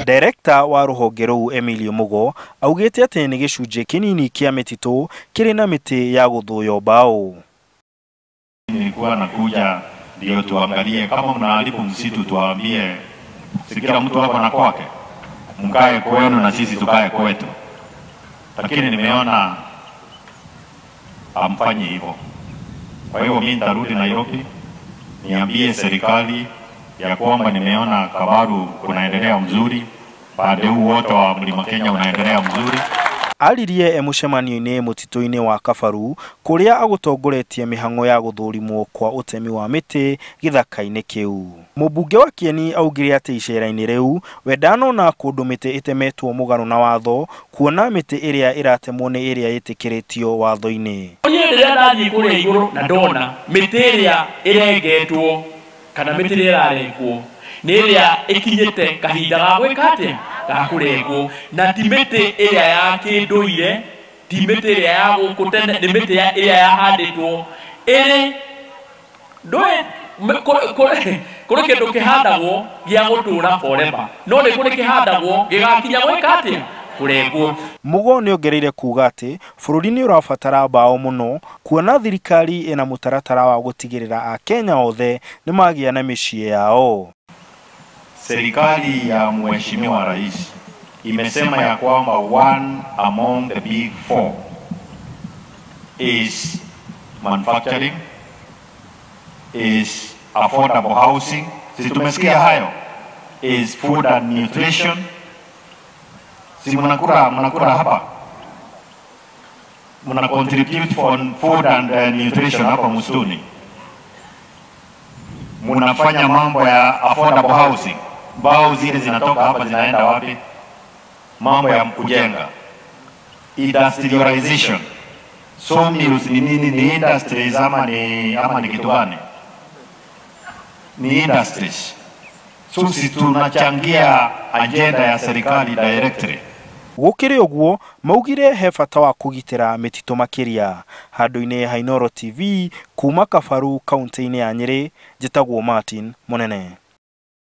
Director wa ruhonge rũu Emilio Mugo augĩte atĩ nĩ gĩcunjĩ kinini kia mĩtitũ kĩrĩ na mĩtĩ ya gũthũyo mbao. Nilikuwa nakuja ndio tuangalie kama mnaharibu msitu, tuambie, si kila mtu hapa na kwake, mkae kwenu na sisi tukae kwetu. Lakini nimeona amfanyi hivyo. Kwa hiyo mimi nitarudi Nairobi niambie serikali ya kwamba nimeona Kabaru kunaendelea mzuri, baada huu wote wa Mlima Kenya unaendelea mzuri. Aririe mũcemanio-inĩ mũtitũ-inĩ wa Kabaru kũrĩa agũtongoretie mĩhang'o ya gũthũrimwo kwa ũtemi wa mĩtĩ gĩthaka-inĩ kĩu. Mũmbunge wa Kieni augire atĩ icera-inĩ rĩu we ndanona kũndũ mĩtĩ ĩtemetwo mũgarũ na watho, kuona mĩtĩ ĩrĩa ĩratemwo nĩ ĩrĩa ĩtĩkĩrĩtio watho-inĩ. Niĩ rĩrĩa ndathiĩ kũrĩa igũrũ na ndona mĩtĩ ĩrĩa ĩrengetwo kana mĩtĩ ĩrĩa ĩrarengwo nĩ ĩrĩa ĩkinyĩte kahinda ga gwĩka atĩa, ga kũrengwo, na ti mĩtĩ ĩrĩa ya kĩndũire, ti mĩtĩ ĩrĩa ya gũkũ tene, nĩ mĩtĩ ĩrĩa yahandĩtwo ĩrĩ ndũĩ kũrĩ kĩndũ kĩhandagwo gĩa gũtũũra forever, no nĩ kũrĩ kĩhandagwo gĩgakinya gwĩka atĩa, kũrengwo. Mugo nĩongereire kuga atĩ bũrũri nĩ ũrabatara mbao mũno, kuona thirikari ĩna mũtaratara wa gũtigĩrĩra Akenya othe nĩ magĩa na mĩciĩ yao. Serikali ya Mheshimiwa Rais imesema ya kwamba one among the big four is manufacturing, is affordable housing, si tumesikia hayo, is food and nutrition. Si mnakura hapa, mna contribute for food and nutrition hapa msituni, mnafanya mambo ya affordable housing. Mbao zile zinatoka hapa zinaenda wapi? Mambo ya kujenga, industrialization. Sawmills ni nini? Ni industries ama ni kitu gani? Ni industries. Sisi tunachangia agenda ya serikali directly. Gũkĩrĩ ũguo maugire he bata wa kũgitĩra mĩtitũ makĩria. Handũ-inĩ ha Inooro TV kuma Kabaru kaunti-inĩ ya Nyeri, njĩtagwo Martin Mũnene.